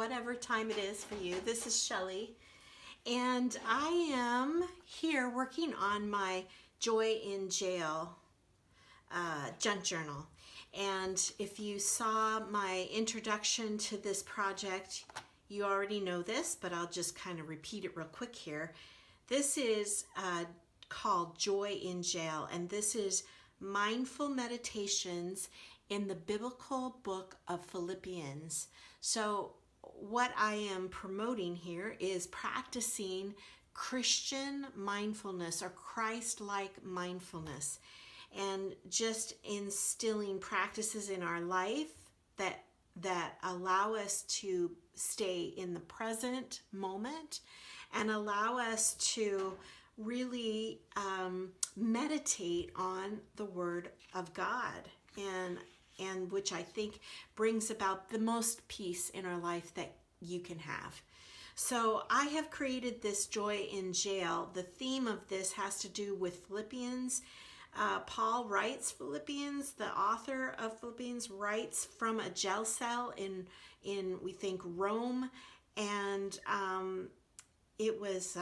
whatever time it is for you. This is Shelley, and I am here working on my Joy in Jail junk journal. And if you saw my introduction to this project, you already know this, but I'll just kind of repeat it real quick here. This is called Joy in Jail, and this is mindful meditations in the biblical book of Philippians. So what I am promoting here is practicing Christian mindfulness or Christ-like mindfulness, and just instilling practices in our life that allow us to stay in the present moment and allow us to really meditate on the Word of God, and which I think brings about the most peace in our life that you can have. So I have created this Joy in Jail. The theme of this has to do with Philippians. Paul writes Philippians, the author of Philippians writes from a jail cell in we think Rome, and it was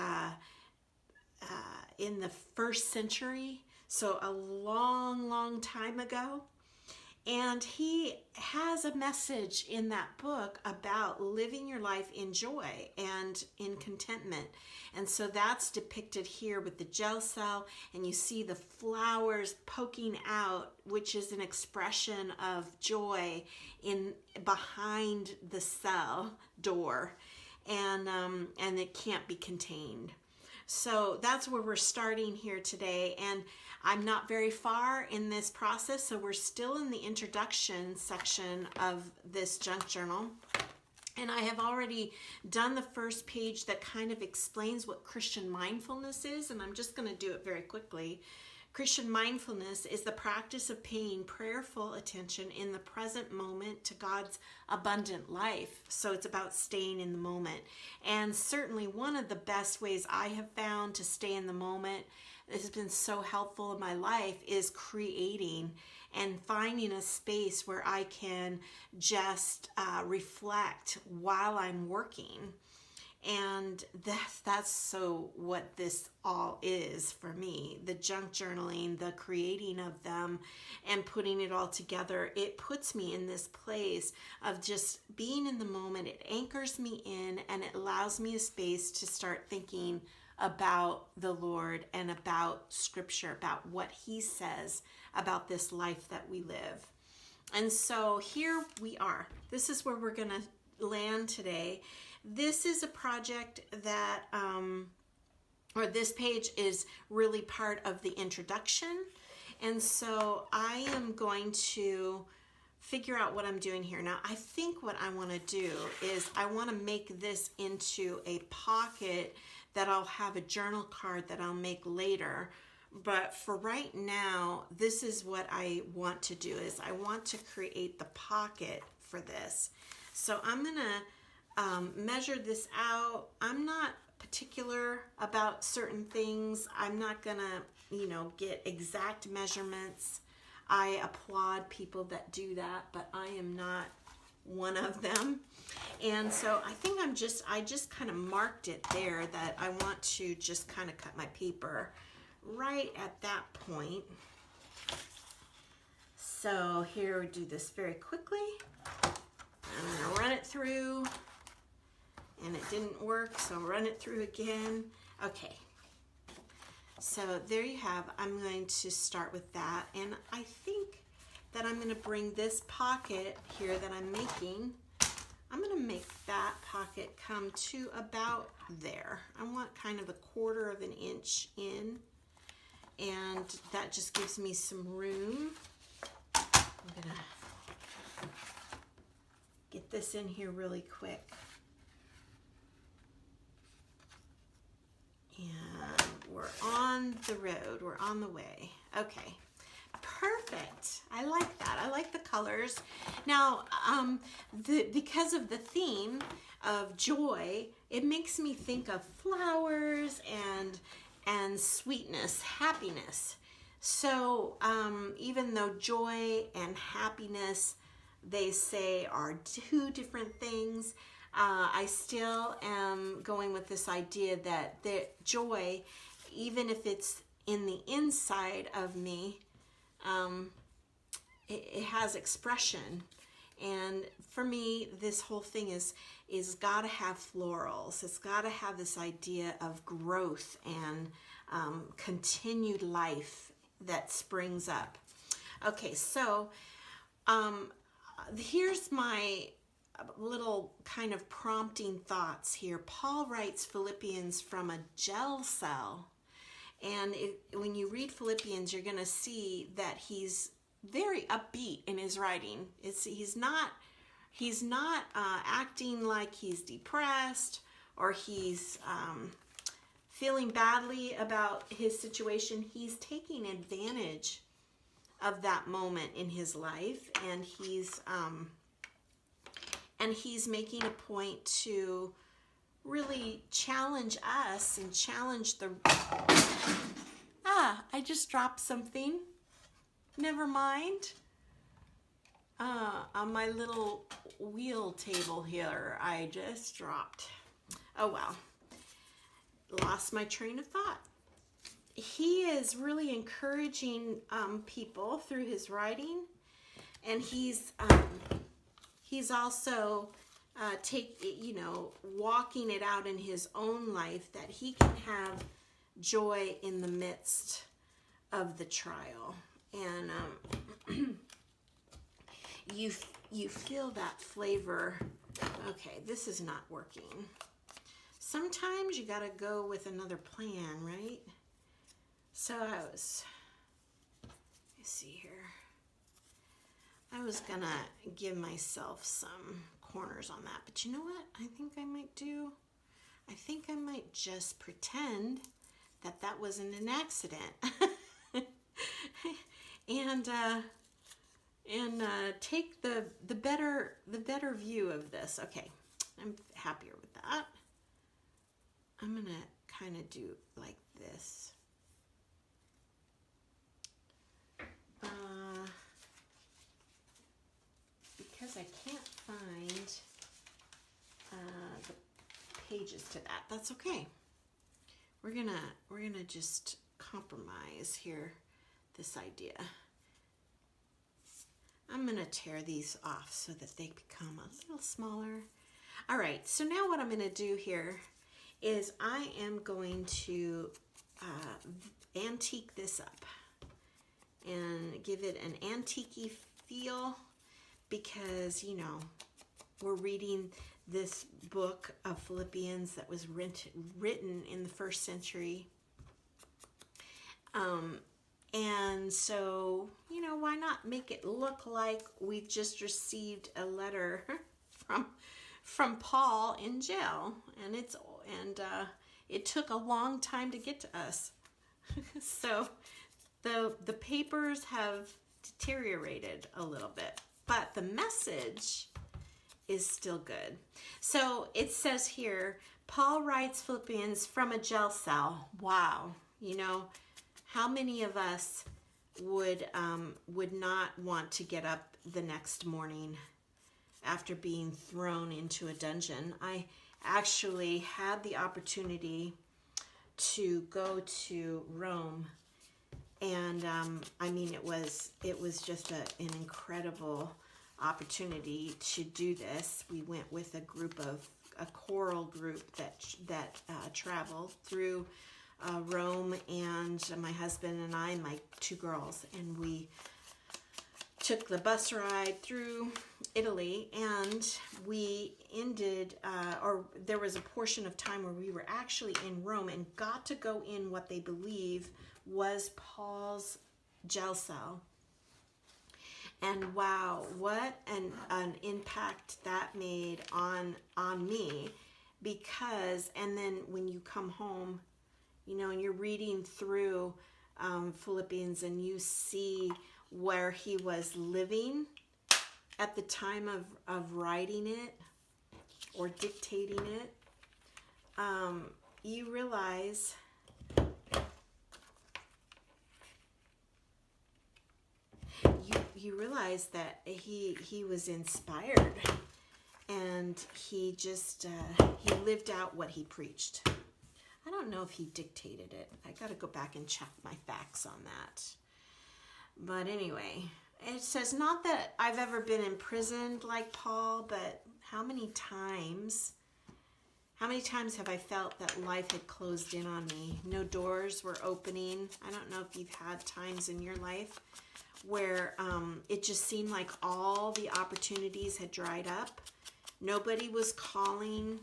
in the 1st century, so a long time ago. And he has a message in that book about living your life in joy and in contentment. And so that's depicted here with the jail cell, and you see the flowers poking out, which is an expression of joy behind the cell door, and it can't be contained. So that's where we're starting here today, and I'm not very far in this process, so we're still in the introduction section of this junk journal. And I have already done the first page that kind of explains what Christian mindfulness is, and I'm just going to do it very quickly. Christian mindfulness is the practice of paying prayerful attention in the present moment to God's abundant life. So it's about staying in the moment. And certainly one of the best ways I have found to stay in the moment, this has been so helpful in my life, is creating and finding a space where I can just reflect while I'm working. And that's so what this all is for me. The junk journaling, the creating of them, and putting it all together, it puts me in this place of just being in the moment. It anchors me in, and it allows me a space to start thinking about the Lord and about Scripture, about what He says about this life that we live. And so here we are. This is where we're going to land today. This is a project that, or this page is really part of the introduction. And so I am going to figure out what I'm doing here. Now, I think what I want to do is I want to make this into a pocket that I'll have a journal card that I'll make later. But for right now, this is what I want to do, is I want to create the pocket for this. So I'm going to measure this out. I'm not particular about certain things. I'm not going to, get exact measurements. I applaud people that do that, but I am not one of them. And so I think I just kind of marked it there that I want to just kind of cut my paper right at that point. So here we do this very quickly. I'm going to run it through, and it didn't work, so I'll run it through again. Okay, so there you have. I'm going to start with that, and I think that I'm going to bring this pocket here that I'm making, I'm going to make that pocket come to about there. I want kind of 1/4 of an inch in, and that just gives me some room. I'm going to get this in here really quick. And we're on the road, we're on the way. Okay, perfect. I like that. I like the colors. Now, because of the theme of joy, it makes me think of flowers and sweetness, happiness. So even though joy and happiness, they say, are 2 different things, I still am going with this idea that the joy, even if it's in the inside of me, it has expression. And for me, this whole thing is got to have florals. It's got to have this idea of growth and continued life that springs up. Okay, so here's my little kind of prompting thoughts here. Paul writes Philippians from a jail cell. And when you read Philippians, you're going to see that he's very upbeat in his writing. He's not acting like he's depressed or he's feeling badly about his situation. He's taking advantage of that moment in his life, and he's making a point to really challenge us and challenge the... I just dropped something. Never mind. On my little wheel table here, I just dropped. Oh well. Lost my train of thought. He is really encouraging people through his writing, and he's also walking it out in his own life, that he can have joy in the midst of the trial. And you feel that flavor. Okay, this is not working. Sometimes you gotta go with another plan, right? So let's see here. I was gonna give myself some corners on that, but you know what I think I might do? I think I might just pretend that that wasn't an accident. and take the better view of this. Okay, I'm happier with that. I'm gonna kind of do like this. Because I can't find the pages to that. That's okay. We're gonna just compromise here this idea. I'm gonna tear these off so that they become a little smaller. All right, so now what I'm gonna do here is I am going to antique this up and give it an antique-y feel, because we're reading this book of Philippians that was written in the first century. And so, why not make it look like we've just received a letter from Paul in jail, and it took a long time to get to us. So the papers have deteriorated a little bit, but the message is still good. So it says here, Paul writes Philippians from a jail cell. Wow. How many of us would not want to get up the next morning after being thrown into a dungeon? I actually had the opportunity to go to Rome, and it was just an incredible opportunity to do this. We went with a choral group that traveled through Rome, and my husband and I, and my two girls, and we took the bus ride through Italy, and we ended, there was a portion of time where we were actually in Rome and got to go in what they believe was Paul's jail cell. And wow, what an impact that made on me, because, and then when you come home, and you're reading through Philippians, and you see where he was living at the time of writing it or dictating it, you realize that he was inspired, and he just he lived out what he preached. I don't know if he dictated it. I got to go back and check my facts on that. But anyway, it says, not that I've ever been imprisoned like Paul, but how many times have I felt that life had closed in on me? No doors were opening. I don't know if you've had times in your life where it just seemed like all the opportunities had dried up. Nobody was calling.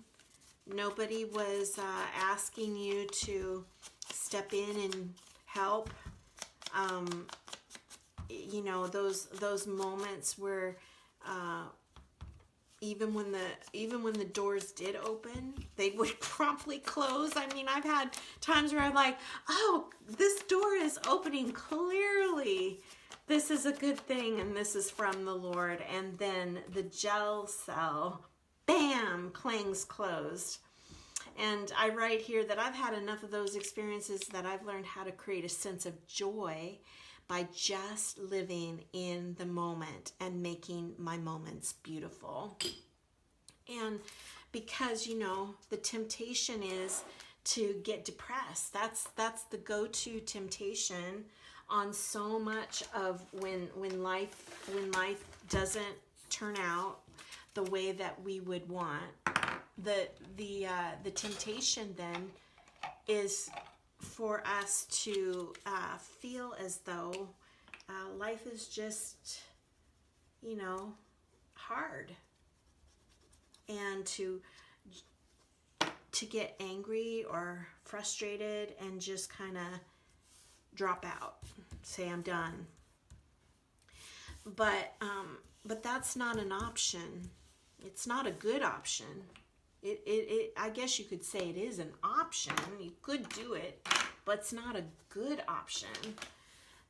Nobody was asking you to step in and help. You know, those moments where even when the doors did open, they would promptly close. I mean, I've had times where I'm like, oh, this door is opening clearly. This is a good thing, and this is from the Lord. And then the jail cell, bam, clangs closed. And I write here that I've had enough of those experiences that I've learned how to create a sense of joy by just living in the moment and making my moments beautiful. And because, you know, the temptation is to get depressed. That's the go-to temptation on so much of when life doesn't turn out the way that we would want. The temptation then is for us to feel as though life is just, you know, hard, and to get angry or frustrated and just kind of drop out, say I'm done. But that's not an option. It's not a good option. I guess you could say it is an option. You could do it, but it's not a good option.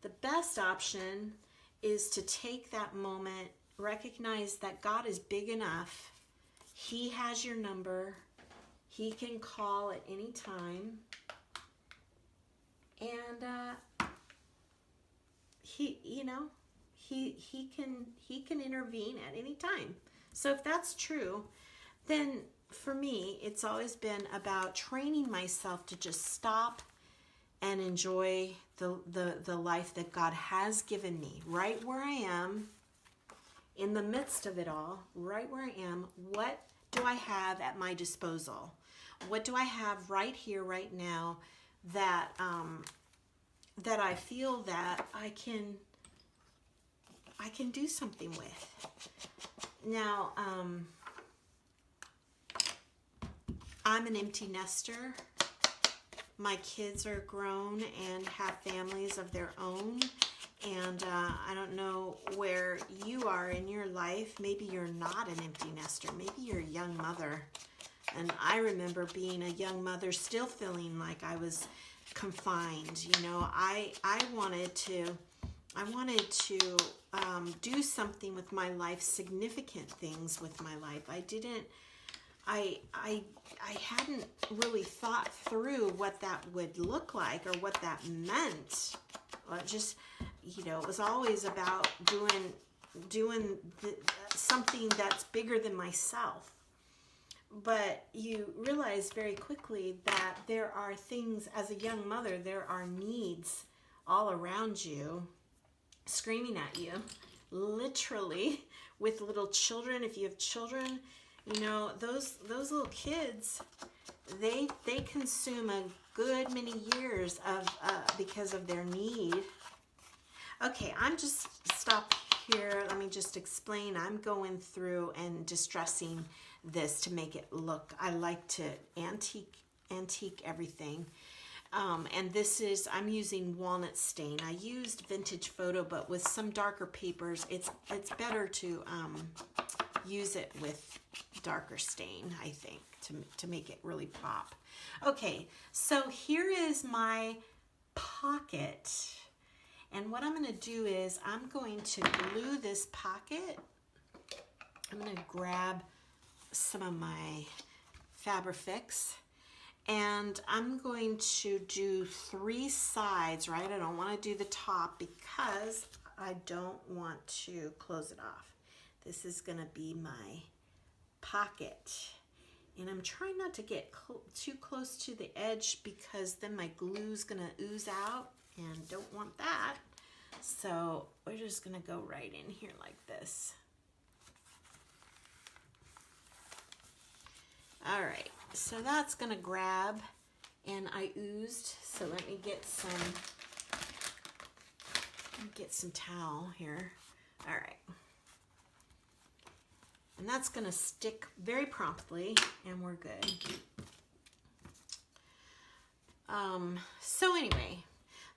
The best option is to take that moment, recognize that God is big enough. He has your number. He can call at any time. And he can intervene at any time. So if that's true, then for me, it's always been about training myself to just stop and enjoy the life that God has given me, right where I am, in the midst of it all, right where I am. What do I have at my disposal? What do I have right here, right now, that I feel that I can do something with? Now, I'm an empty nester. My kids are grown and have families of their own. And I don't know where you are in your life. Maybe you're not an empty nester. Maybe you're a young mother. And I remember being a young mother still feeling like I was confined. You know, I wanted to do something with my life, significant things with my life. I hadn't really thought through what that would look like or what that meant. Just, you know, it was always about doing something that's bigger than myself. But you realize very quickly that there are things, as a young mother, there are needs all around you, screaming at you, literally, with little children. If you have children, you know, those little kids, they consume a good many years of because of their need. Okay, I'm just stop here. Let me just explain. I'm going through and distressing this to make it look. I like to antique everything. And this is, I'm using walnut stain. I used vintage photo, but with some darker papers, it's better to use it with darker stain, I think, to make it really pop. Okay, so here is my pocket. And what I'm going to do is I'm going to glue this pocket. I'm going to grab some of my Fabrifix. And I'm going to do 3 sides, right? I don't want to do the top because I don't want to close it off. This is going to be my pocket. And I'm trying not to get too close to the edge because then my glue's gonna ooze out and don't want that. So we're just gonna go right in here like this. All right, so that's gonna grab, and I oozed, so let me get some towel here. All right. And that's gonna stick very promptly, and we're good. So anyway,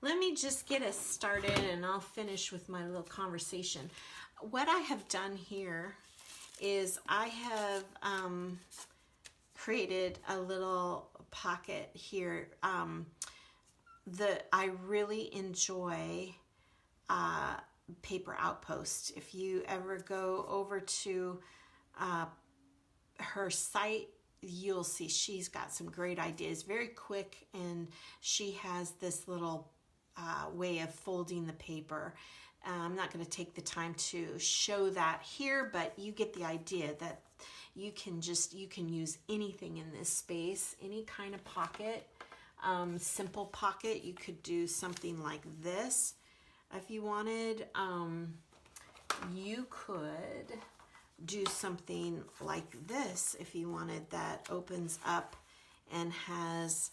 let me just get us started and I'll finish with my little conversation. What I have done here is I have created a little pocket here. I really enjoy Paper Outpost. If you ever go over to her site, you'll see she's got some great ideas, very quick, and she has this little way of folding the paper. I'm not going to take the time to show that here, but you get the idea that you can use anything in this space, any kind of pocket, simple pocket. You could do something like this if you wanted. You could do something like this if you wanted, that opens up and has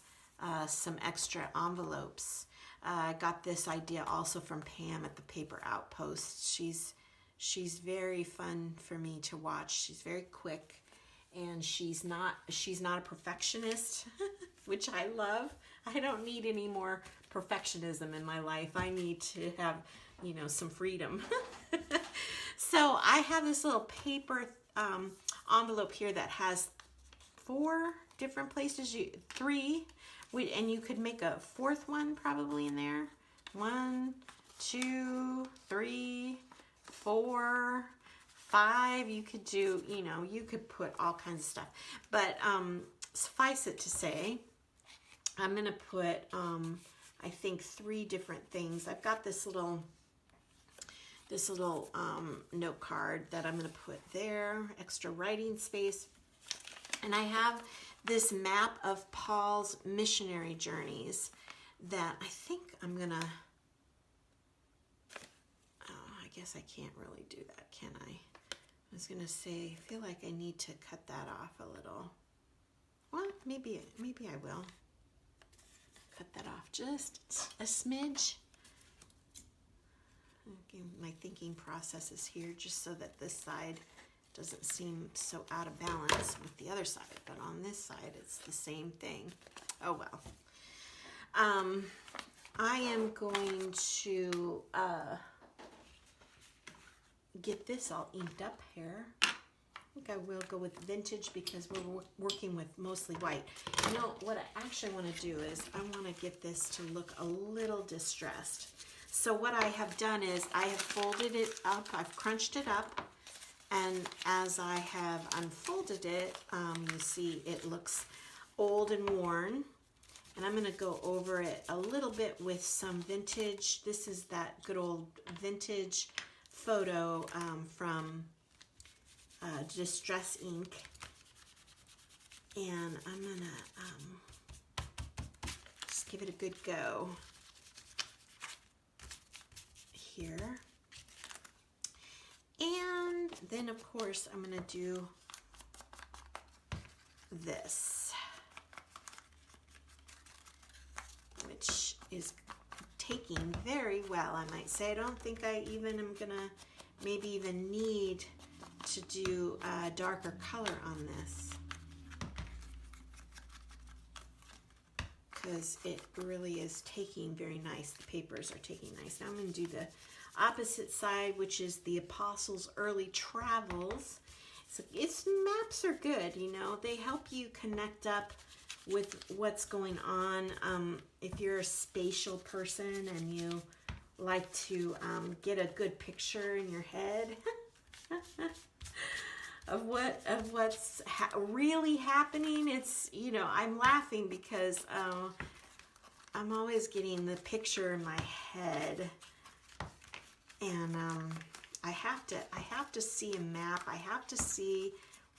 some extra envelopes. I got this idea also from Pam at the Paper Outpost. She's very fun for me to watch. She's very quick, and she's not a perfectionist, which I love. I don't need any more perfectionism in my life. I need to have, some freedom. So I have this little paper envelope here that has 4 different places, 3, and you could make a 4th one probably in there. 1, 2, 3, 4, 5. You could do, you could put all kinds of stuff. But suffice it to say, I'm going to put, I think, 3 different things. I've got this little note card that I'm going to put there, extra writing space. And I have this map of Paul's missionary journeys that I think I'm going to, I guess I can't really do that, can I? I was going to say, I feel like I need to cut that off a little. Well, maybe I will. Cut that off just a smidge. Okay, my thinking process is here just so that this side doesn't seem so out of balance with the other side, but on this side it's the same thing. Oh well. I am going to get this all inked up here. I think I will go with vintage because we're working with mostly white. What I actually want to do is I want to get this to look a little distressed. So what I have done is I have folded it up, I've crunched it up, and as I have unfolded it, you see it looks old and worn. And I'm going to go over it a little bit with some vintage. This is that good old vintage photo from Distress Ink. And I'm going to just give it a good go here. And then of course I'm going to do this, which is taking very well, I might say. I don't think I even am going to maybe even need to do a darker color on this, because it really is taking very nice. The papers are taking nice. Now I'm going to do the opposite side, which is the Apostles' Early Travels. So its maps are good, they help you connect up with what's going on. If you're a spatial person and you like to get a good picture in your head of what's really happening, it's, I'm laughing because I'm always getting the picture in my head, and I have to see a map. I have to see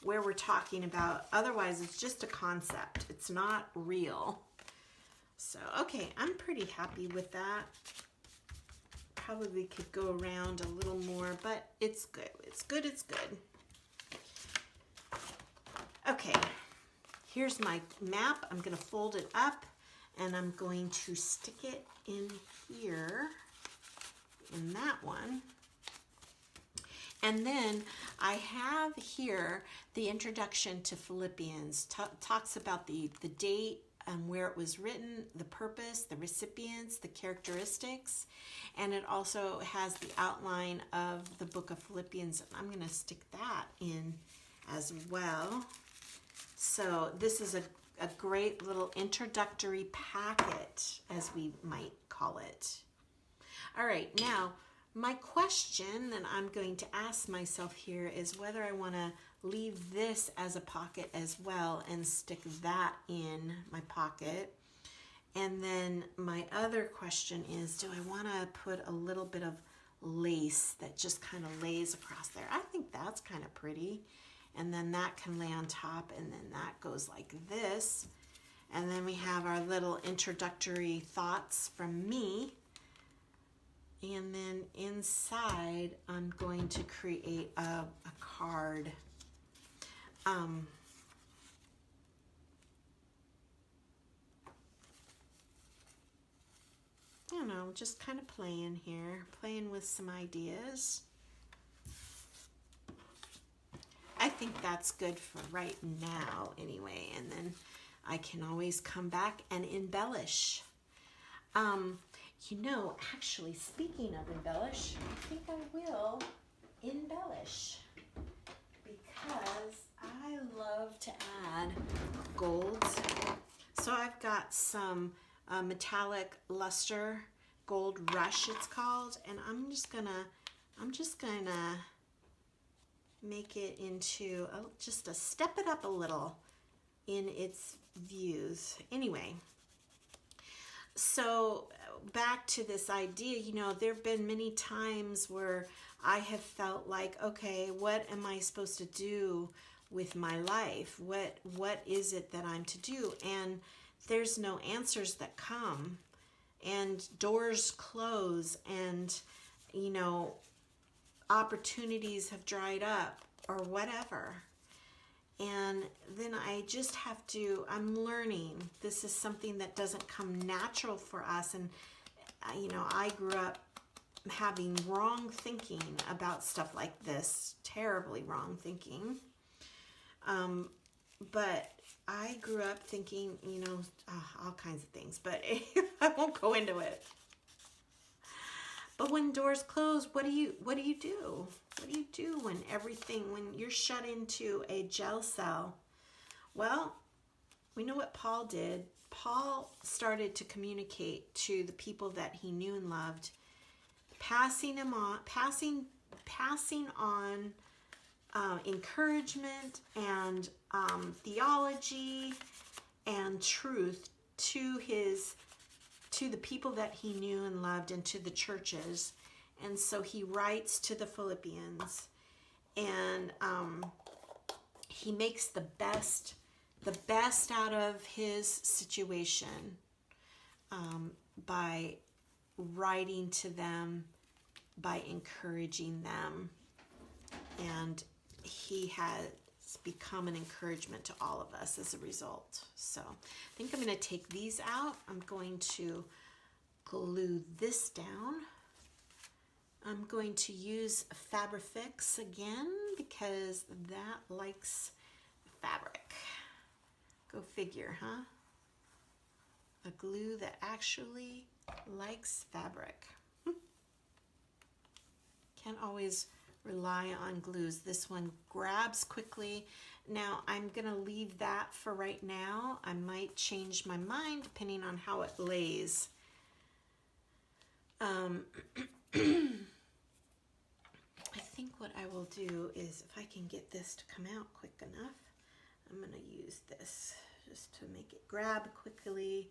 where we're talking about. Otherwise, it's just a concept. It's not real. So, okay, I'm pretty happy with that. Probably could go around a little more, but it's good. It's good, it's good. Okay, here's my map. I'm going to fold it up, and I'm going to stick it in here, in that one. And then I have here the introduction to Philippians. Talks about the date and where it was written, the purpose, the recipients, the characteristics, and it also has the outline of the book of Philippians. I'm going to stick that in as well. So this is a great little introductory packet, as we might call it. All right, now my question that I'm going to ask myself here is whether I want to leave this as a pocket as well and stick that in my pocket. And then my other question is, do I want to put a little bit of lace that just kind of lays across there? I think that's kind of pretty. And then that can lay on top, and then that goes like this. And then we have our little introductory thoughts from me. And then inside, I'm going to create a card. I don't know, just kind of playing here, playing with some ideas. I think that's good for right now anyway, and then I can always come back and embellish. You know, actually, speaking of embellish, I think I will embellish because I love to add golds. So I've got some metallic luster, gold rush it's called, and I'm just gonna make it into just a step it up a little in its views. Anyway, so back to this idea, you know, there have been many times where I have felt like, okay, what am I supposed to do with my life? What is it that I'm to do? And there's no answers that come, and doors close, and, you know, opportunities have dried up or whatever. And then I just have to, I'm learning. This is something that doesn't come natural for us. And, you know, I grew up having wrong thinking about stuff like this, terribly wrong thinking. But I grew up thinking, you know, all kinds of things, but I won't go into it. But when doors close, what do you do? What do you do when you're shut into a jail cell? Well, we know what Paul did. Paul started to communicate to the people that he knew and loved, passing on encouragement and theology and truth to the people that he knew and loved, and to the churches. And so he writes to the Philippians, and he makes the best out of his situation by writing to them, by encouraging them, and he has become an encouragement to all of us as a result. So I think I'm going to take these out. I'm going to glue this down. I'm going to use Fabrifix again because that likes fabric. Go figure, huh? A glue that actually likes fabric. Can't always rely on glues. This one grabs quickly. Now I'm gonna leave that for right now. I might change my mind depending on how it lays. I think what I will do is, if I can get this to come out quick enough, I'm gonna use this just to make it grab quickly.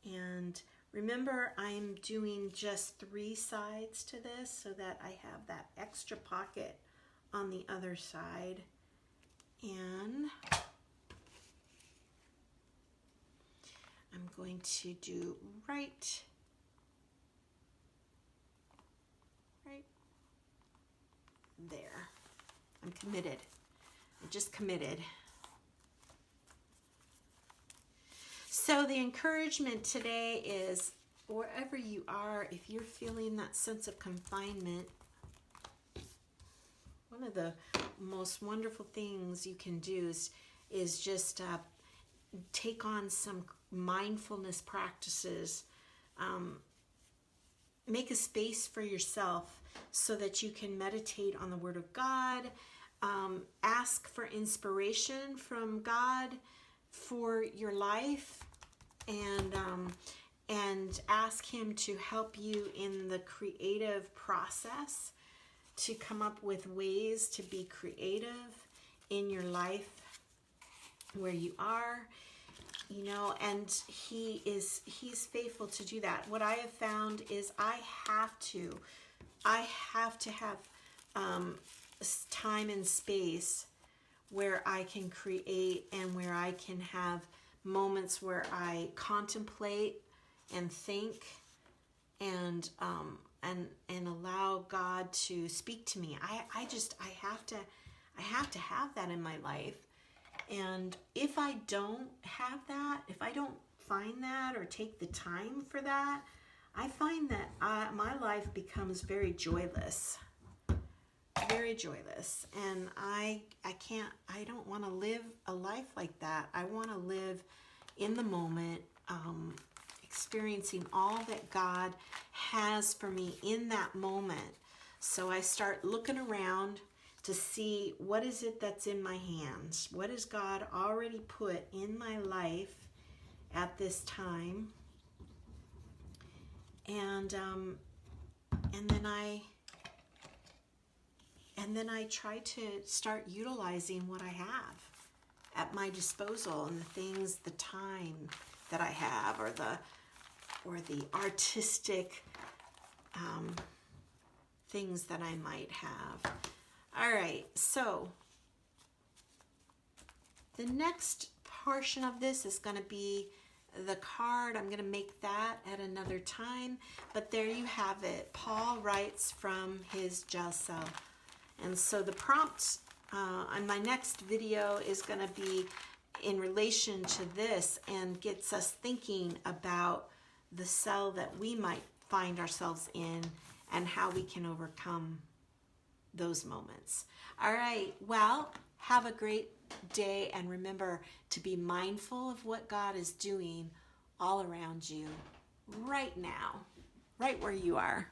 And remember, I'm doing just 3 sides to this so that I have that extra pocket on the other side. And I'm going to do right there. I'm committed. I'm just committed. So the encouragement today is, wherever you are, if you're feeling that sense of confinement, one of the most wonderful things you can do is just take on some mindfulness practices. Make a space for yourself so that you can meditate on the Word of God. Ask for inspiration from God for your life, and ask Him to help you in the creative process, to come up with ways to be creative in your life where you are, and He's faithful to do that. What I have found is I have to have time and space where I can create, and where I can have moments where I contemplate and think, and allow God to speak to me. I have to have that in my life. And if I don't have that, if I don't find that or take the time for that, I find that my life becomes very joyless. Very joyless. And I don't want to live a life like that. I want to live in the moment, experiencing all that God has for me in that moment. So I start looking around to see, what is it that's in my hands? What has God already put in my life at this time? And then I try to start utilizing what I have at my disposal, and the things, the time that I have, or the artistic things that I might have. All right, so the next portion of this is going to be the card. I'm going to make that at another time, but there you have it. Paul writes from his jail cell. And so the prompt on my next video is going to be in relation to this, and gets us thinking about the cell that we might find ourselves in and how we can overcome those moments. All right, well, have a great day, and remember to be mindful of what God is doing all around you right now, right where you are.